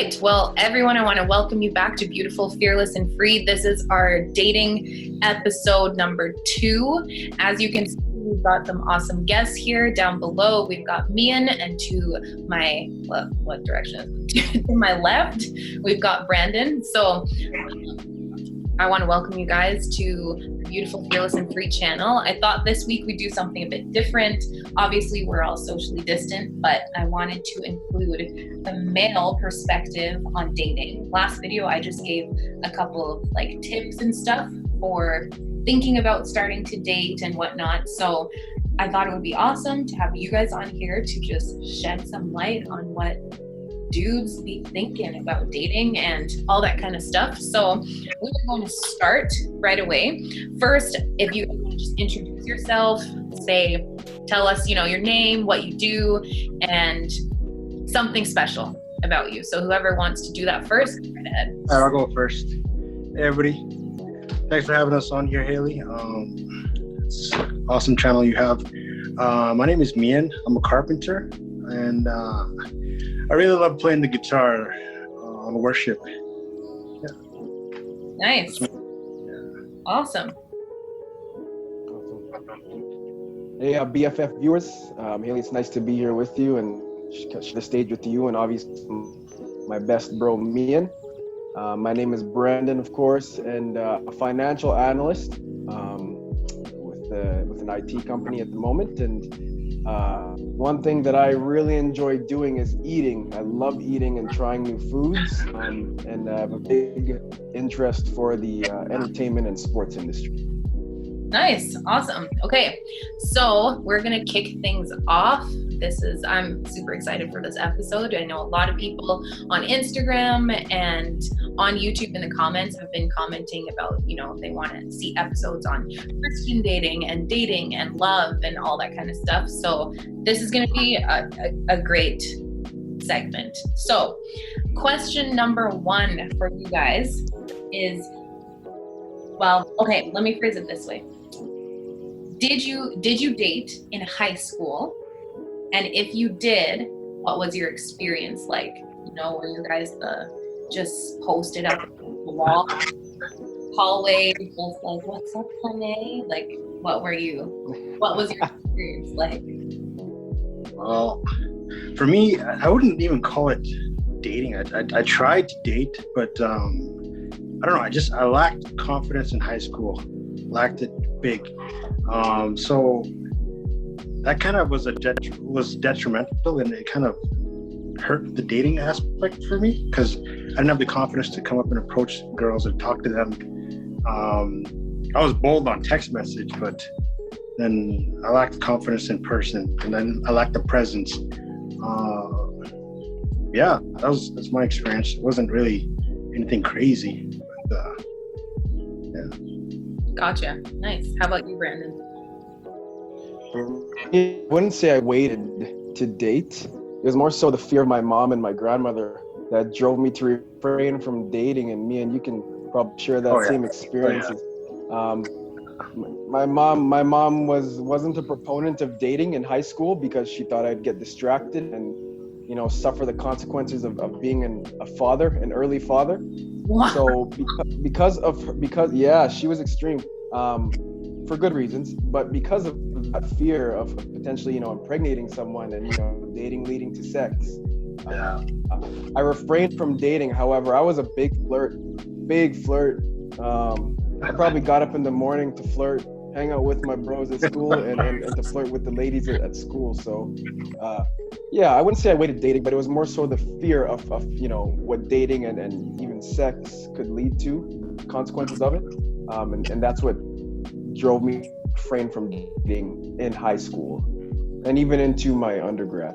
right. Well, everyone, I want to welcome you back to Beautiful, Fearless, and Free. This is our dating episode number 2. As you can see, we've got some awesome guests here. Down below, we've got Mian, and to my, what direction? To my left, we've got Brandon. So I want to welcome you guys to Beautiful, Fearless, and Free channel. I thought this week we'd do something a bit different. Obviously, we're all socially distant, but I wanted to include the male perspective on dating. Last video, I just gave a couple of tips and stuff for thinking about starting to date and whatnot. So I thought it would be awesome to have you guys on here to just shed some light on what dudes be thinking about dating and all that kind of stuff. So we're going to start right away. First, if you can just introduce yourself, tell us, your name, what you do, and something special about you. So whoever wants to do that first, go right ahead. I'll go first. Hey everybody, thanks for having us on here, Haley. It's an awesome channel you have. My name is Mian. I'm a carpenter, and I really love playing the guitar on worship. Yeah. Nice. Awesome. Hey, BFF viewers. Haley, it's nice to be here with you and share the stage with you, and obviously my best bro, Mian. My name is Brandon, of course, and a financial analyst with an IT company at the moment. And one thing that I really enjoy doing is eating. I love eating and trying new foods, and I have a big interest for the entertainment and sports industry. Nice. Awesome. Okay. So we're going to kick things off. I'm super excited for this episode. I know a lot of people on Instagram and on YouTube in the comments have been commenting about, they want to see episodes on Christian dating and love and all that kind of stuff. So this is going to be a great segment. So question number 1 for you guys is, let me phrase it this way. Did you date in high school? And if you did, what was your experience like? Were you guys just posted up the wall, hallway, both what's up, honey? What was your experience like? Well, for me, I wouldn't even call it dating. I tried to date, but I don't know. I lacked confidence in high school. Lacked it big. So that kind of was detrimental, and it kind of hurt the dating aspect for me because I didn't have the confidence to come up and approach girls and talk to them. I was bold on text message, but then I lacked confidence in person, and then I lacked the presence. That's my experience. It wasn't really anything crazy, but yeah. Gotcha. Nice. How about you, Brandon? I wouldn't say I waited to date. It was more so the fear of my mom and my grandmother that drove me to refrain from dating. And me and you can probably share that same experience. My mom wasn't a proponent of dating in high school because she thought I'd get distracted and suffer the consequences of being an early father. Wow. So because she was extreme for good reasons, but because of that fear of potentially impregnating someone and dating leading to sex, I refrained from dating. However, I was a big flirt. I probably got up in the morning to flirt, hang out with my bros at school, and to flirt with the ladies at school. So I wouldn't say I waited dating, but it was more so the fear of what dating and even sex could lead to, consequences of it, and that's what drove me to refrain from dating in high school and even into my undergrad.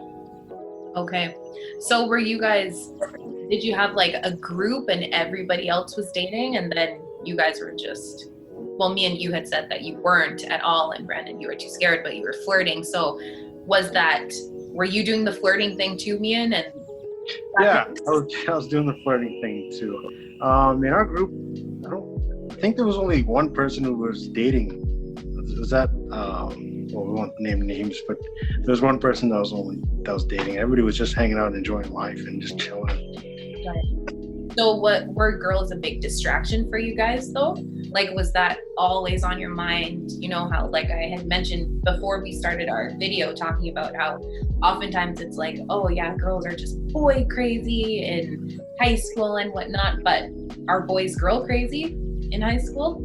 Okay. So did you have a group and everybody else was dating, and then you guys were just, me and you had said that you weren't at all, and Brandon, you were too scared, but you were flirting. So were you doing the flirting thing too, Mian? And yeah, I was doing the flirting thing too. In our group, I think there was only one person who was dating. Was that we won't name names, but there was one person that was dating. Everybody was just hanging out and enjoying life and just chilling. So what, were girls a big distraction for you guys though? Like, was that always on your mind? You know how, like I had mentioned before we started our video, talking about how oftentimes it's like, oh yeah, girls are just boy crazy in high school and whatnot, but are boys girl crazy in high school?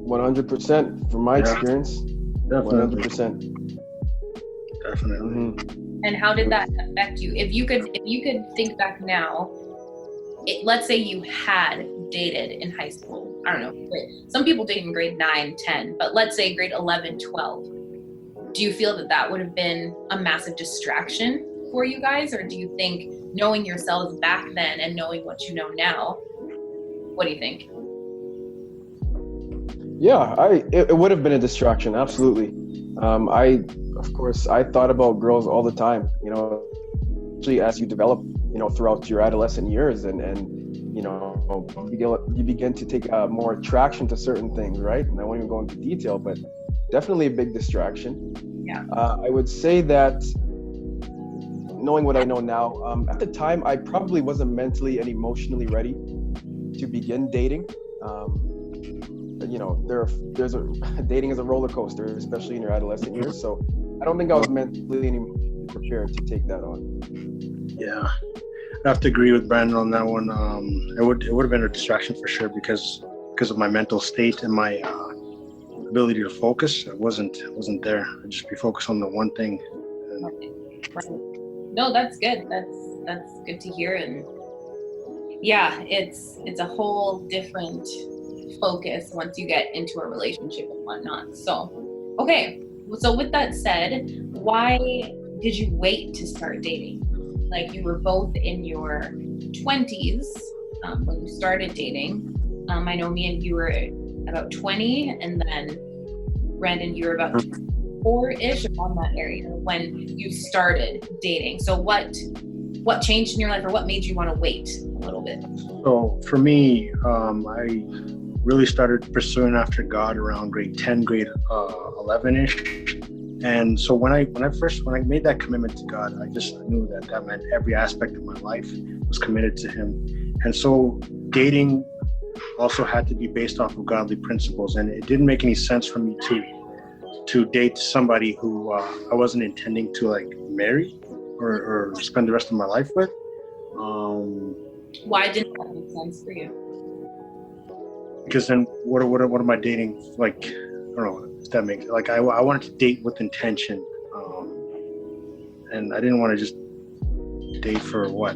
100% from my experience. Definitely. 100%. Definitely. Mm-hmm. And how did that affect you? If you could think back now, let's say you had dated in high school. I don't know. Some people date in grade 9, 10, but let's say grade 11, 12. Do you feel that that would have been a massive distraction for you guys? Or do you think, knowing yourselves back then and knowing what you know now, what do you think? Yeah, it would have been a distraction, absolutely. Of course, I thought about girls all the time, you know, especially as you develop, you know, throughout your adolescent years, and you know, you begin to take more attraction to certain things, right? And I won't even go into detail, but definitely a big distraction. Yeah. I would say that, knowing what I know now, at the time, I probably wasn't mentally and emotionally ready to begin dating. You know, dating is a roller coaster, especially in your adolescent years. So I don't think I was mentally prepared to take that on. Yeah, I have to agree with Brandon on that one. It would have been a distraction for sure because of my mental state and my ability to focus. It wasn't there. I'd just be focused on the one thing. Okay. Right. No, that's good. That's good to hear. And yeah, it's a whole different focus once you get into a relationship and whatnot. So, okay. So with that said, why did you wait to start dating? Like, you were both in your 20s when you started dating. I know me and you were about 20, and then Brandon, you were about 4-ish, around that area when you started dating. So what changed in your life, or what made you want to wait a little bit? So for me, I really started pursuing after God around grade 10, grade 11-ish. And so when I made that commitment to God, I knew that meant every aspect of my life was committed to Him. And so dating also had to be based off of godly principles. And it didn't make any sense for me to date somebody who I wasn't intending to like marry or spend the rest of my life with. Why didn't that make sense for you? Because then what am I dating? Like, I don't know if that makes, like, I wanted to date with intention, and I didn't want to just date for what,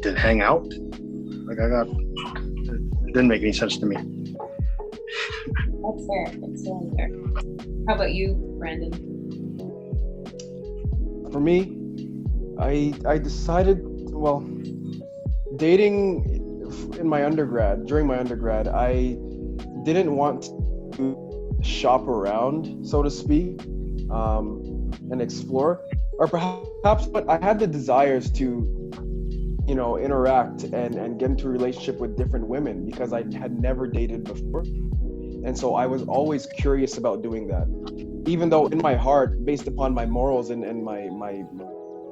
to hang out. Like, it didn't make any sense to me. That's fair. That's really fair. How about you, Brandon? For me, I decided, well, dating during my undergrad, I didn't want to shop around, so to speak, and explore, or perhaps, but I had the desires to, you know, interact and get into a relationship with different women because I had never dated before. And so I was always curious about doing that, even though in my heart, based upon my morals and my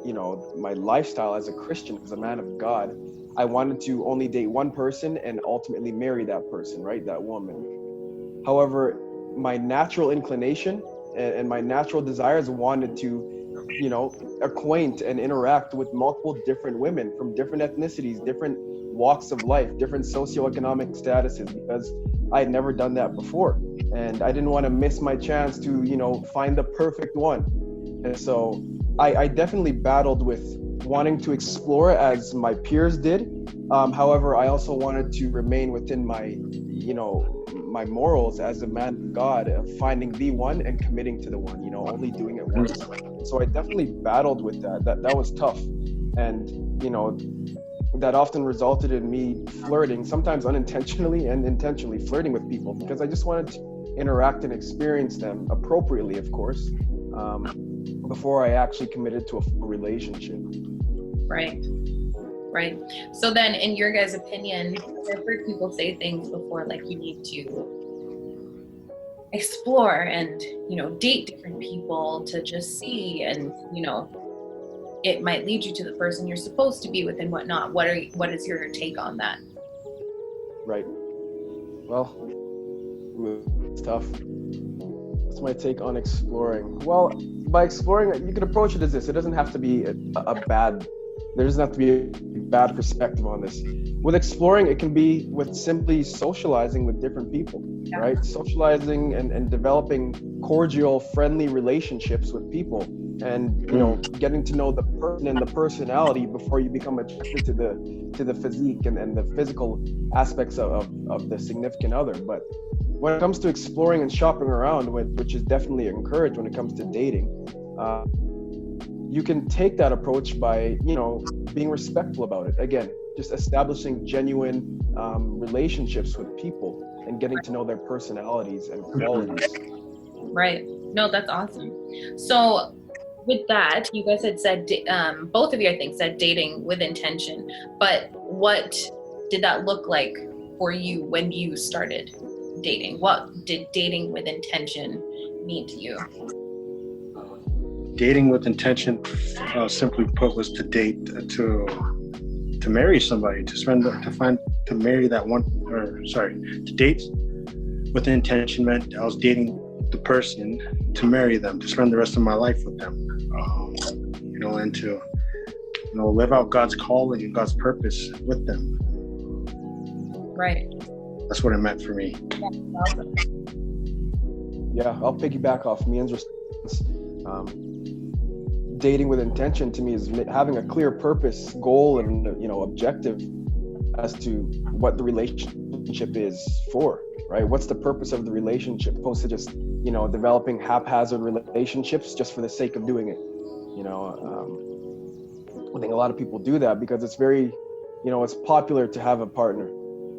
you know, my lifestyle as a Christian, as a man of God, I wanted to only date one person and ultimately marry that person, right? That woman. However, my natural inclination and my natural desires wanted to, you know, acquaint and interact with multiple different women from different ethnicities, different walks of life, different socioeconomic statuses, because I had never done that before. And I didn't want to miss my chance to, you know, find the perfect one. And so I definitely battled with wanting to explore as my peers did. However, I also wanted to remain within my, you know, my morals as a man of God, of finding the one and committing to the one, you know, only doing it once. So I definitely battled with that. That was tough. And, you know, that often resulted in me flirting, sometimes unintentionally and intentionally flirting with people, because I just wanted to interact and experience them appropriately, of course, before I actually committed to a full relationship. Right. So then, in your guys' opinion, I've heard people say things before, like, you need to explore and, you know, date different people to just see, and, you know, it might lead you to the person you're supposed to be with and whatnot. What is your take on that? Right. Well, it's tough. What's my take on exploring? Well, by exploring, you can approach it as this. It doesn't have to be a bad, there doesn't have to be a bad perspective on this. With exploring, it can be with simply socializing with different people, right? Socializing and developing cordial, friendly relationships with people, and getting to know the person and the personality before you become attracted to the physique and the physical aspects of the significant other. But when it comes to exploring and shopping around, which is definitely encouraged when it comes to dating, you can take that approach by being respectful about it. Again, just establishing genuine relationships with people and getting to know their personalities and qualities. Right. No, that's awesome. So with that, you guys had said, both of you, I think, said dating with intention, but what did that look like for you when you started dating? What did dating with intention mean to you? Dating with intention, simply put, was to date to marry somebody, to marry that one, to date with intention meant I was dating the person to marry them, to spend the rest of my life with them, and to live out God's calling and God's purpose with them. Right. That's what it meant for me. Awesome. Yeah, I'll piggyback off Mian's response. Dating with intention to me is having a clear purpose, goal, and objective as to what the relationship is for, right? What's the purpose of the relationship, opposed to just developing haphazard relationships just for the sake of doing it. I think a lot of people do that because it's very, it's popular to have a partner,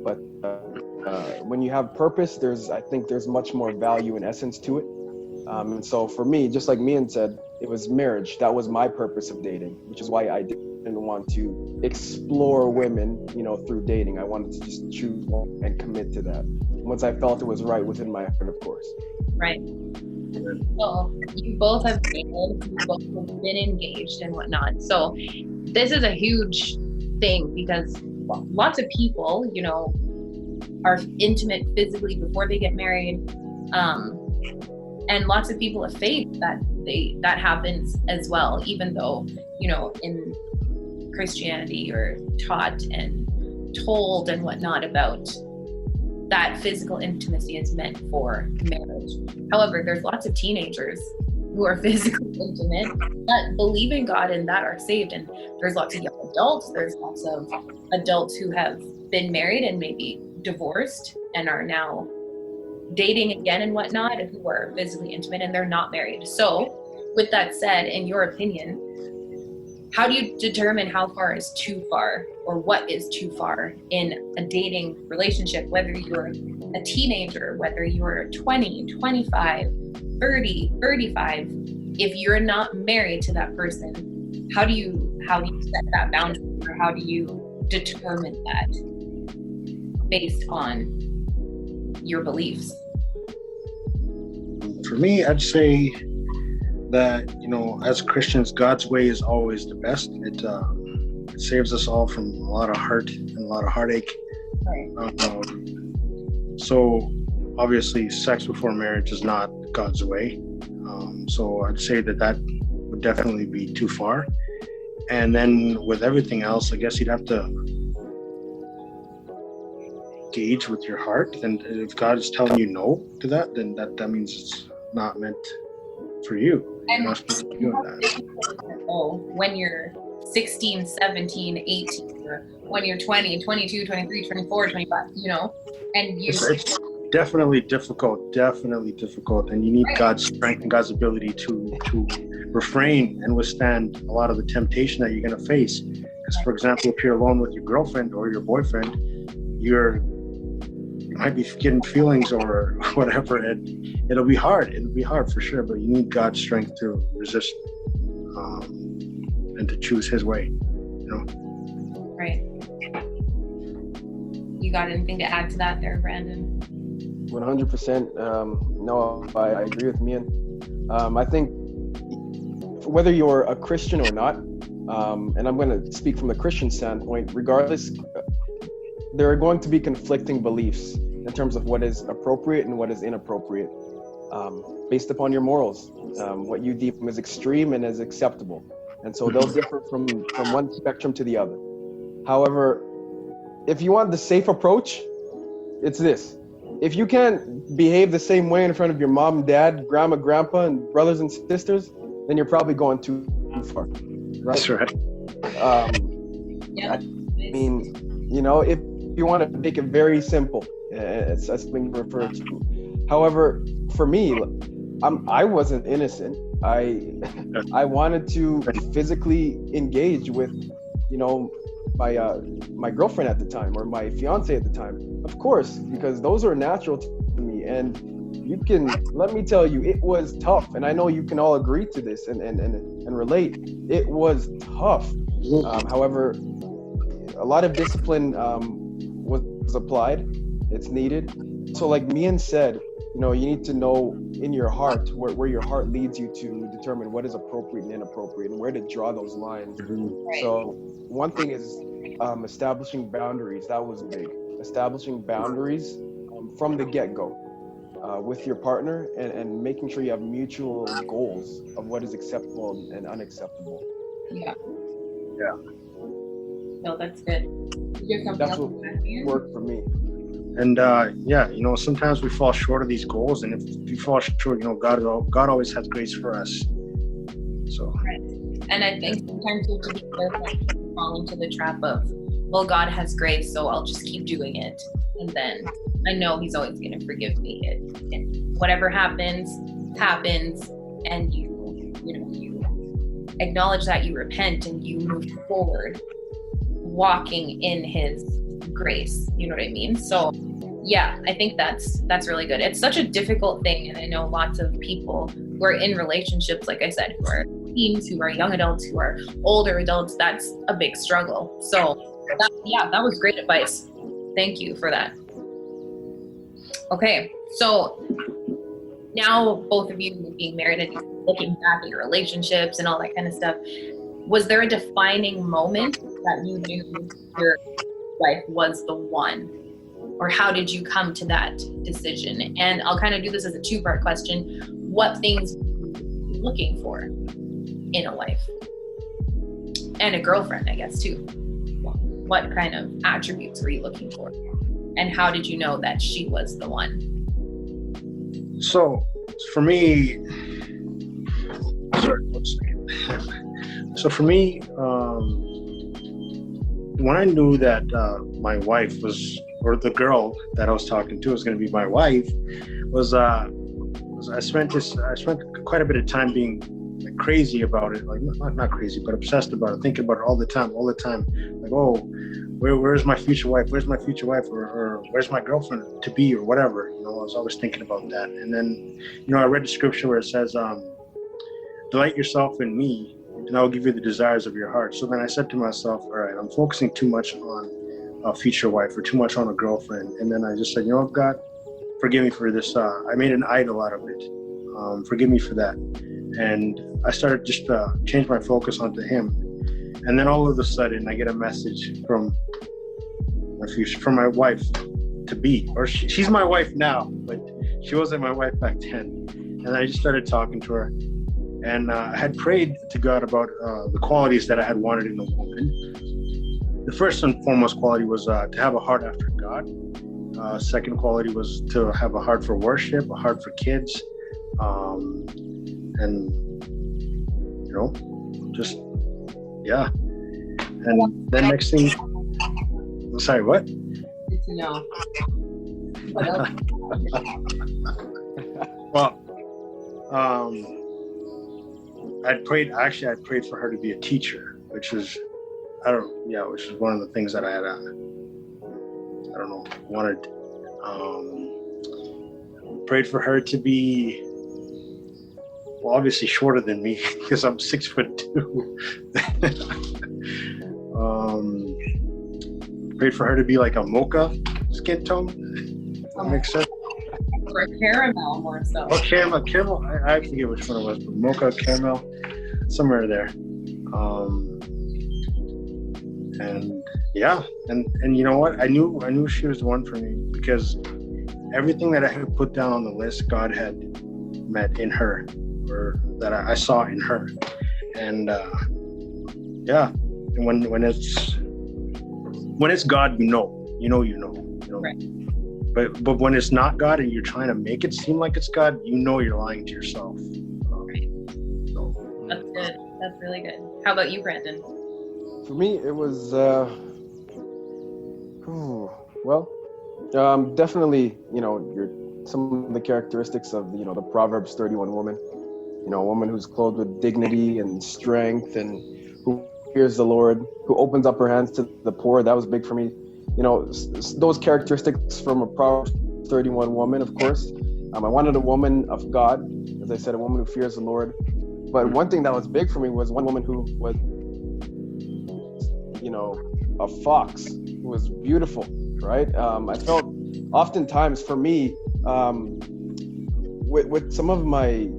but when you have purpose, I think there's much more value and essence to it. And so for me, just like Mian said, it was marriage. That was my purpose of dating, which is why I didn't want to explore women, through dating. I wanted to just choose one and commit to that once I felt it was right within my heart, of course. Right. So you both have dated, you both have been engaged and whatnot. So this is a huge thing because lots of people, are intimate physically before they get married. And lots of people have faith that happens as well, even though, in Christianity you're taught and told and whatnot about that physical intimacy is meant for marriage. However, there's lots of teenagers who are physically intimate that believe in God and that are saved. And there's lots of young adults. There's lots of adults who have been married and maybe divorced and are now dating again and whatnot, and who are physically intimate and they're not married. So with that said, in your opinion, how do you determine how far is too far, or what is too far in a dating relationship, whether you're a teenager, whether you're 20, 25, 30, 35, if you're not married to that person, how do you set that boundary, or how do you determine that based on your beliefs? For me, I'd say that, as Christians, God's way is always the best. It saves us all from a lot of hurt and a lot of heartache. Right. So obviously sex before marriage is not God's way. So I'd say that would definitely be too far. And then with everything else, I guess you'd have to gauge with your heart. And if God is telling you no to that, then that means it's not meant for you. You're not supposed to be doing that. When you're 16, 17, 18, or when you're 20, 22, 23, 24, 25, and it's definitely difficult, and you need God's strength and God's ability to refrain and withstand a lot of the temptation that you're going to face. Because, for example, if you're alone with your girlfriend or your boyfriend, you might be getting feelings or whatever, and it'll be hard for sure, but you need God's strength to resist and to choose his way, Right. You got anything to add to that there, Brandon? 100%. No, I agree with Mian. I think whether you're a Christian or not, and I'm going to speak from the Christian standpoint, regardless, there are going to be conflicting beliefs in terms of what is appropriate and what is inappropriate, based upon your morals, what you deem as extreme and as acceptable. And so they'll differ from one spectrum to the other. However, if you want the safe approach, it's this. If you can't behave the same way in front of your mom and dad, grandma, grandpa, and brothers and sisters, then you're probably going too far. Right? That's right. Yeah. I mean, you know, if you want to make it very simple, it's something referred to. However, for me, I wasn't innocent. I wanted to physically engage with, you know, my girlfriend at the time, or my fiance at the time, of course, because those are natural to me. And you can, let me tell you, it was tough, and I know you can all agree to this and relate. It was tough. However, a lot of discipline was applied. It's needed. So like Mian said, you know, you need to know in your heart where your heart leads you to determine what is appropriate and inappropriate and where to draw those lines. Right. So one thing is establishing boundaries. That was big. Establishing boundaries from the get-go with your partner, and making sure you have mutual goals of what is acceptable and unacceptable. Yeah. Yeah. No, that's good. You have something That's else what to add here? worked for me. And yeah, you know, sometimes we fall short of these goals, and if you fall short, you know, God always has grace for us. So. Right. And I think sometimes you have to be careful to fall into the trap of, well, God has grace, so I'll just keep doing it, and then I know He's always going to forgive me. And whatever happens, and you acknowledge that, you repent, and you move forward, walking in His grace. You know what I mean? So yeah, I think that's really good. It's such a difficult thing, and I know lots of people who are in relationships, like I said, who are teens, who are young adults, who are older adults. That's a big struggle. So that was great advice. Thank you for that. Okay, so now both of you being married and looking back at your relationships and all that kind of stuff, was there a defining moment that you knew your wife was the one? Or how did you come to that decision? And I'll kind of do this as a two-part question. What things were you looking for in a wife? And a girlfriend, I guess, too. What kind of attributes were you looking for? And how did you know that she was the one? So for me, sorry, 1 second. So for me, when I knew that my wife was, or the girl that I was talking to was going to be my wife, was I spent quite a bit of time being like crazy about it, like not crazy, but obsessed about it, thinking about it all the time, like, oh, where's my future wife? Where's my future wife? Or where's my girlfriend to be, or whatever. You know, I was always thinking about that. And then, you know, I read the scripture where it says, delight yourself in me, and I will give you the desires of your heart. So then I said to myself, all right, I'm focusing too much on a future wife or too much on a girlfriend. And then I just said, you know what, God, forgive me for this. I made an idol out of it. Forgive me for that. And I started just change my focus onto Him. And then all of a sudden I get a message from my wife to be, or she's my wife now, but she wasn't my wife back then. And I just started talking to her. And I had prayed to God about the qualities that I had wanted in a woman. The first and foremost quality was to have a heart after God. Second quality was to have a heart for worship, a heart for kids, and you know, just yeah. And then next thing, sorry, what? Good to know. What else? Well, I'd prayed for her to be a teacher, which is one of the things that I had, wanted. Prayed for her to be, well, obviously shorter than me because I'm 6'2". Prayed for her to be like a mocha skin tone. That makes sense. Or a caramel more so. Oh, caramel. I forget which one it was, but mocha, caramel, somewhere there. And yeah, and you know what? I knew she was the one for me because everything that I had put down on the list, God had met in her, or that I saw in her. And yeah, and when it's God, you know. Right. But when it's not God and you're trying to make it seem like it's God, you're lying to yourself. Right. So. That's good. That's really good. How about you, Brandon? For me, it was definitely, some of the characteristics of the Proverbs 31 woman. A woman who's clothed with dignity and strength, and who fears the Lord, who opens up her hands to the poor. That was big for me. Those characteristics from a Proverbs 31 woman, of course. I wanted a woman of God, as I said, a woman who fears the Lord. But one thing that was big for me was one woman who was, a fox, who was beautiful, right? I felt oftentimes for me, with some of my,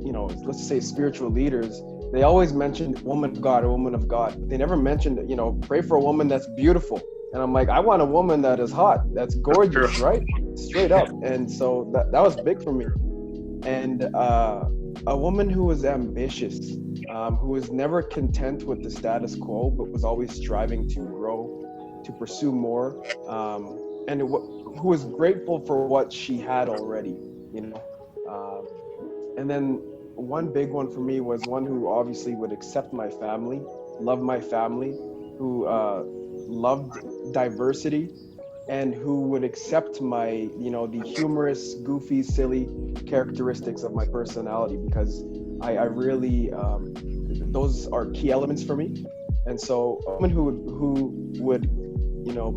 let's say spiritual leaders, they always mentioned woman of God, a woman of God. But they never mentioned, pray for a woman that's beautiful. And I'm like, I want a woman that is hot, that's gorgeous, right? Straight up. And so that was big for me. And a woman who was ambitious, who was never content with the status quo, but was always striving to grow, to pursue more, and who was grateful for what she had already, and then one big one for me was one who obviously would accept my family, love my family, who loved diversity, and who would accept my, the humorous, goofy, silly characteristics of my personality, because I really, those are key elements for me. And so a woman who would,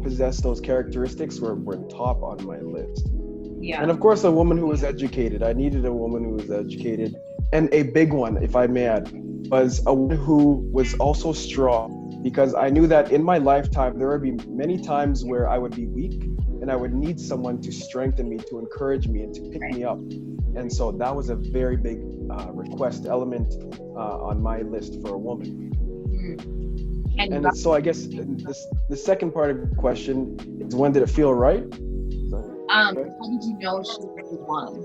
possess those characteristics were top on my list. Yeah. And of course, a woman who was educated. I needed a woman who was educated. And a big one, if I may add, was a woman who was also strong, because I knew that in my lifetime, there would be many times where I would be weak and I would need someone to strengthen me, to encourage me, and to pick me up. And so that was a very big request element on my list for a woman. And so I guess the second part of the question is, when did it feel right? How did you know she was the one?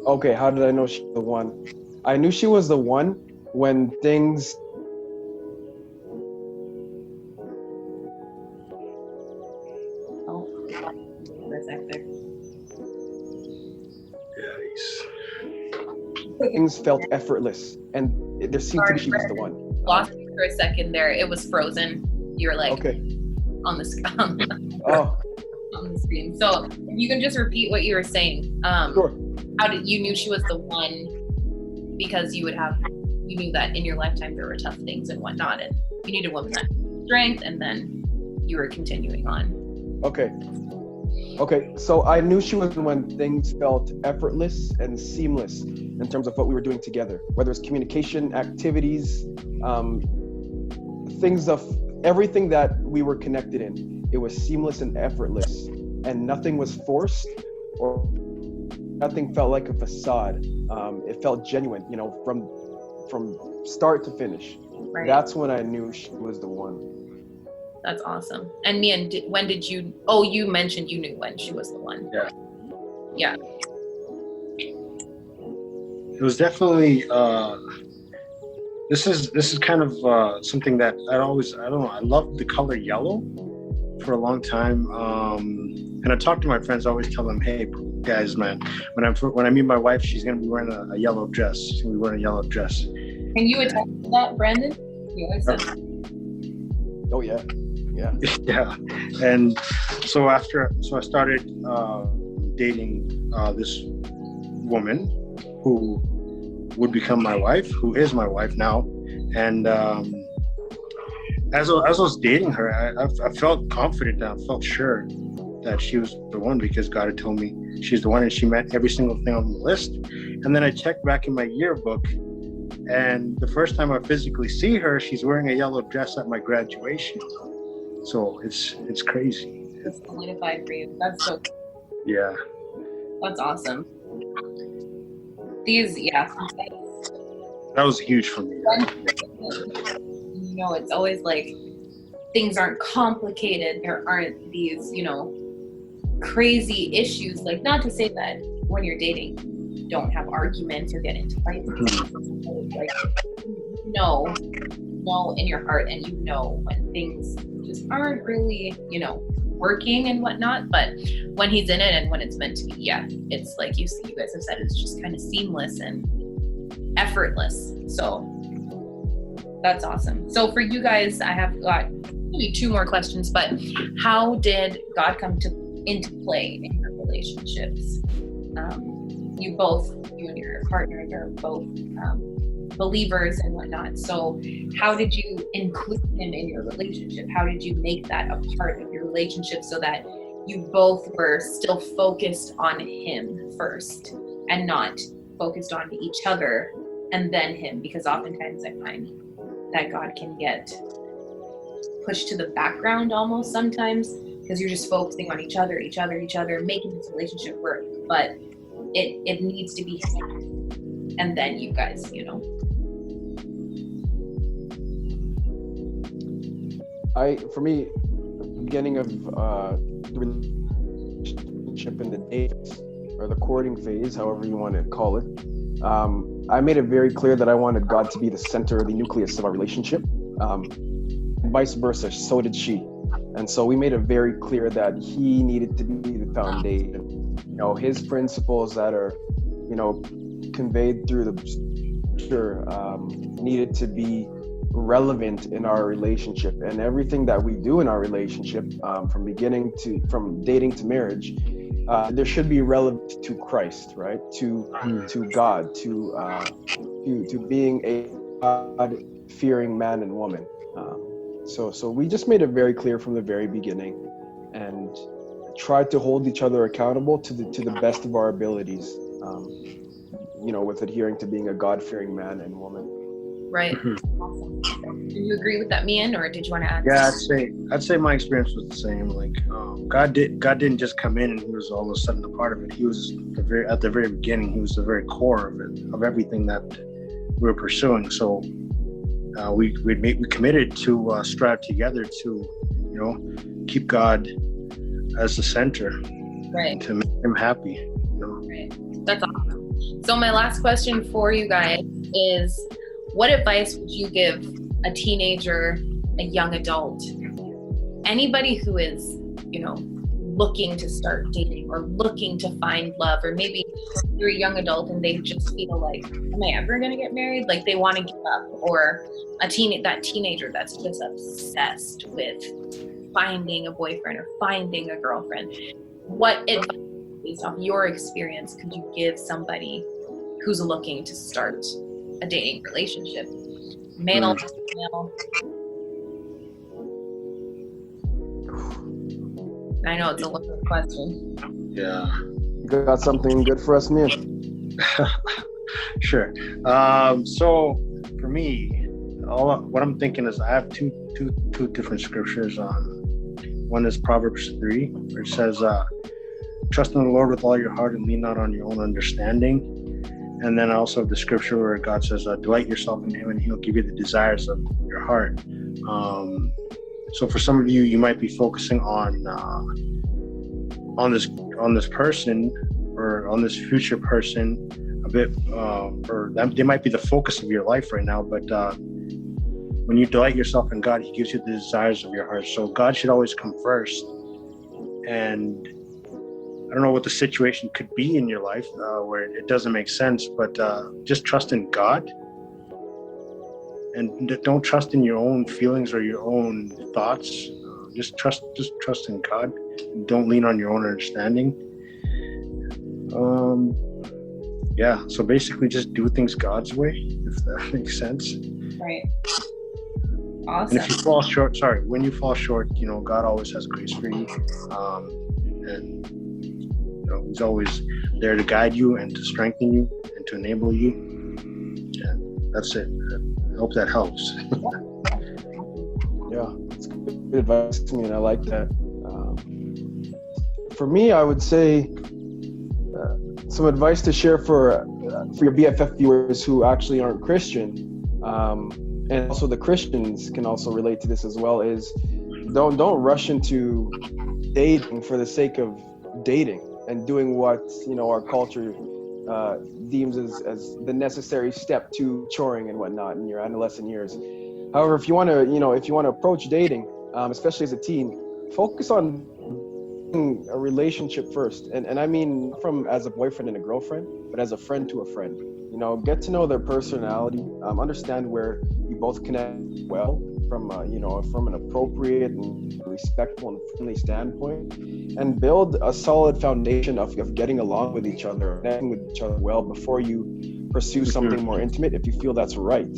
Okay, how did I know she was the one? I knew she was the one when things... Oh, that's epic. Things felt effortless, and there seemed to be she was the one. Lost me for a second there. It was frozen. You were like, okay, on the screen. Oh, on the screen. So if you can just repeat what you were saying. Sure. How did you knew she was the one? Because you knew that in your lifetime there were tough things and whatnot, and you needed a woman that had strength, and then you were continuing on. Okay, so I knew she was when things felt effortless and seamless in terms of what we were doing together, whether it's communication, activities, things of everything that we were connected in. It was seamless and effortless, and nothing was forced, or nothing felt like a facade. It felt genuine, from start to finish. Right. That's when I knew she was the one. That's awesome. And Mian, when did you? Oh, you mentioned you knew when she was the one. Yeah. It was definitely. This is kind of something that I don't know. I loved the color yellow for a long time. And I talk to my friends. I always tell them, "Hey, guys, man, when I meet my wife, she's gonna be wearing a yellow dress. She's gonna be wearing a yellow dress." Can you attest to that, Brandon? You always said that. Oh yeah. Yeah. And so I started dating this woman who would become my wife, who is my wife now. And as I was dating her, I felt confident, I felt sure that she was the one, because God had told me she's the one, and she met every single thing on the list. And then I checked back in my yearbook, and the first time I physically see her, she's wearing a yellow dress at my graduation. So it's crazy. It's solidified for you. That's so cool. Yeah. That's awesome. That was huge for me. It's always like things aren't complicated. There aren't these, crazy issues. Like, not to say that when you're dating, you don't have arguments or get into fights. Like, know in your heart, and when things just aren't really, working and whatnot. But when he's in it and when it's meant to be, it's like you guys have said, it's just kind of seamless and effortless. So that's awesome. So for you guys, I have got maybe 2 more questions, but how did God come into play in your relationships? You and your partner are both believers and whatnot. So how did you include him in your relationship? How did you make that a part of your relationship so that you both were still focused on him first and not focused on each other and then him? Because oftentimes I find that God can get pushed to the background almost sometimes, because you're just focusing on each other, making this relationship work. But it needs to be him and then you guys, For me, the beginning of the relationship in the date or the courting phase, however you want to call it, I made it very clear that I wanted God to be the center, the nucleus of our relationship. And vice versa, so did she. And so we made it very clear that he needed to be the foundation. His principles that are, conveyed through the scripture needed to be relevant in our relationship, and everything that we do in our relationship, from dating to marriage, there should be relevant to Christ, right? To God, to being a God-fearing man and woman. So we just made it very clear from the very beginning, and tried to hold each other accountable to the best of our abilities. With adhering to being a God-fearing man and woman. Right. Awesome. Do you agree with that, Mian, or did you want to add? Yeah, I'd say my experience was the same. Like, God didn't just come in and he was all of a sudden a part of it. He was at the very beginning. He was the very core of it, of everything that we were pursuing. So we committed to strive together to keep God as the center, right, to make him happy. Right. That's awesome. So my last question for you guys is, what advice would you give a teenager, a young adult, anybody who is, looking to start dating or looking to find love, or maybe you're a young adult and they just feel like, am I ever going to get married? Like they want to give up, or that teenager that's just obsessed with finding a boyfriend or finding a girlfriend. What advice, based off your experience, could you give somebody who's looking to start a dating relationship? Male, female? I know it's a loaded question. Yeah. You got something good for us, man? Sure. So for me, what I'm thinking is I have two different scriptures on. One is Proverbs 3, which says, trust in the Lord with all your heart and lean not on your own understanding. And then also the scripture where God says, delight yourself in him and he'll give you the desires of your heart. So for some of you, you might be focusing on this person or on this future person a bit, or they might be the focus of your life right now. But when you delight yourself in God, he gives you the desires of your heart. So God should always come first. And I don't know what the situation could be in your life where it doesn't make sense, but just trust in God. And don't trust in your own feelings or your own thoughts. Just trust in God. Don't lean on your own understanding. So basically just do things God's way, if that makes sense. Right. Awesome. And if you fall short, when you fall short, God always has grace for you. And he's always there to guide you and to strengthen you and to enable you. And that's it. I hope that helps. Yeah, it's good advice to me, and I like that. For me, I would say some advice to share for your BFF viewers who actually aren't Christian, and also the Christians can also relate to this as well, is don't rush into dating for the sake of dating and doing what our culture deems as the necessary step to maturing and whatnot in your adolescent years. However, if you want to approach dating, especially as a teen, focus on a relationship first, and I mean from as a boyfriend and a girlfriend, but as a friend to a friend. Get to know their personality, understand where you both connect well from from an appropriate and respectful and friendly standpoint, and build a solid foundation of getting along with each other, connecting with each other well before you pursue something more intimate, if you feel that's right.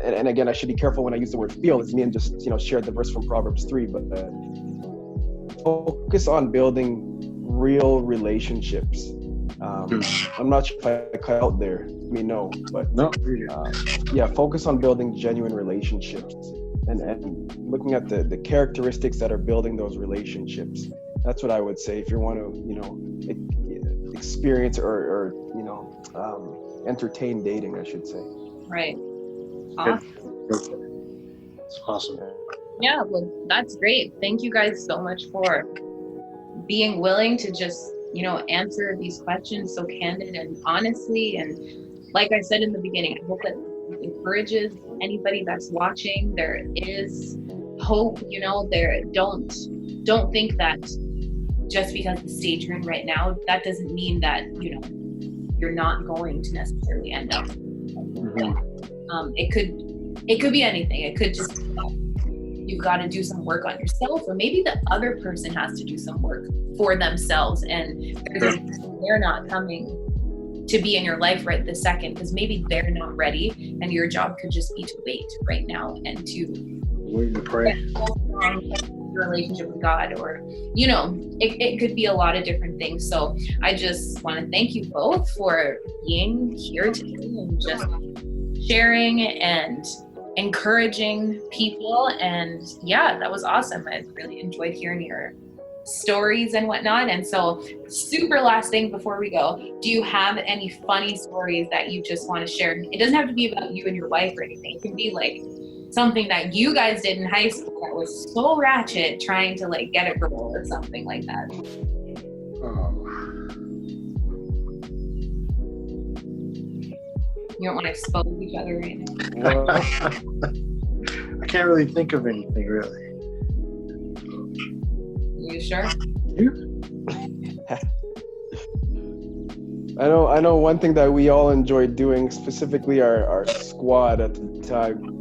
And again, I should be careful when I use the word feel. It's me and just shared the verse from Proverbs 3, but focus on building real relationships. I'm not sure if I cut out there. No, but no. Focus on building genuine relationships and looking at the characteristics that are building those relationships. That's what I would say if you want to, experience or entertain dating, I should say. Right. Awesome. It's awesome. Yeah, well, that's great. Thank you guys so much for being willing to just, answer these questions so candid and honestly. And like I said in the beginning, I hope that it encourages anybody that's watching. There is hope, don't think that just because the stage you're in right now, that doesn't mean that, you're not going to necessarily end up. Mm-hmm. It could be anything. It could just you've got to do some work on yourself, or maybe the other person has to do some work for themselves, and they're not coming to be in your life right this second because maybe they're not ready, and your job could just be to wait right now and to wait to pray. Your relationship with God, or it could be a lot of different things. So I just want to thank you both for being here today and just sharing and encouraging people. And yeah, that was awesome. I really enjoyed hearing your stories and whatnot. And so, super last thing before we go, do you have any funny stories that you just want to share? It doesn't have to be about you and your wife or anything. It can be like something that you guys did in high school that was so ratchet, trying to like get a girl or something like that. You don't want to expose each other right now. I can't really think of anything really. You sure? I know one thing that we all enjoyed doing, specifically our squad at the time.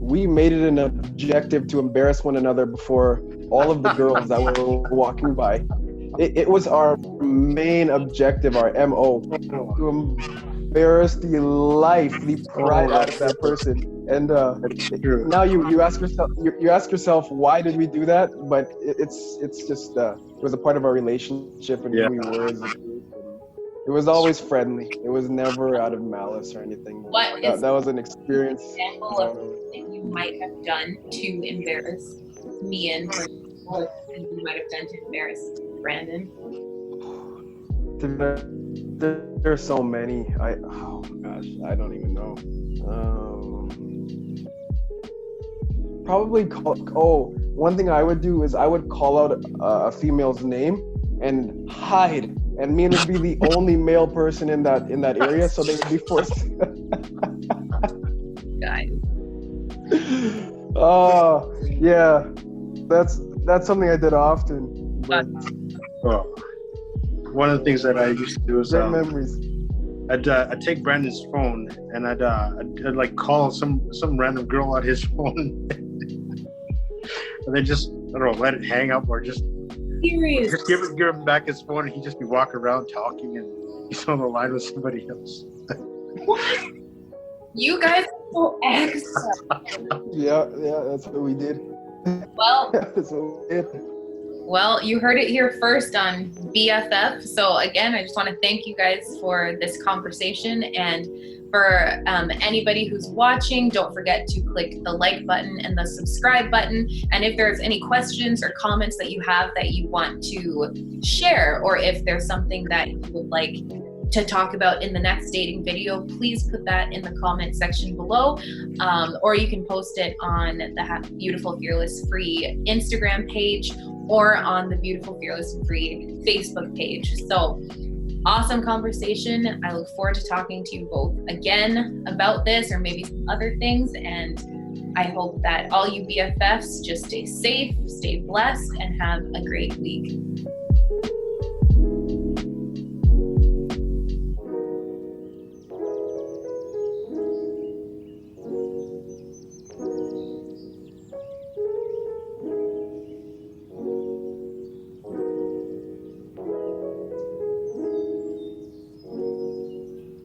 We made it an objective to embarrass one another before all of the girls that were walking by. It was our main objective, our MO, to embarrass the life, the pride out of that person. And now you ask yourself, why did we do that? But it's just it was a part of our relationship and who we were as a group. It was always friendly. It was never out of malice or anything. That was an experience. Example of something you might have done to embarrass me and what you might have done to embarrass Brandon? There's so many. Oh my gosh, I don't even know. Probably one thing I would do is I would call out a female's name and hide, and me would be the only male person in that area, so they would be forced. Guys. Oh yeah, that's something I did often. But one of the things that I used to do is memories. I'd take Brandon's phone and I'd like call some random girl on his phone, and then just I don't know, let it hang up or just give him back his phone, and he'd just be walking around talking, and he's on the line with somebody else. What? You guys are so extra. Yeah, that's what we did. Well, that's what we did. Well, you heard it here first on BFF. So again, I just want to thank you guys for this conversation, and for anybody who's watching, don't forget to click the like button and the subscribe button. And if there's any questions or comments that you have that you want to share, or if there's something that you would like to talk about in the next dating video, please put that in the comment section below, or you can post it on the Beautiful Fearless Free Instagram page or on the Beautiful Fearless Free Facebook page. So awesome conversation. I look forward to talking to you both again about this or maybe some other things, and I hope that all you BFFs just stay safe, stay blessed, and have a great week.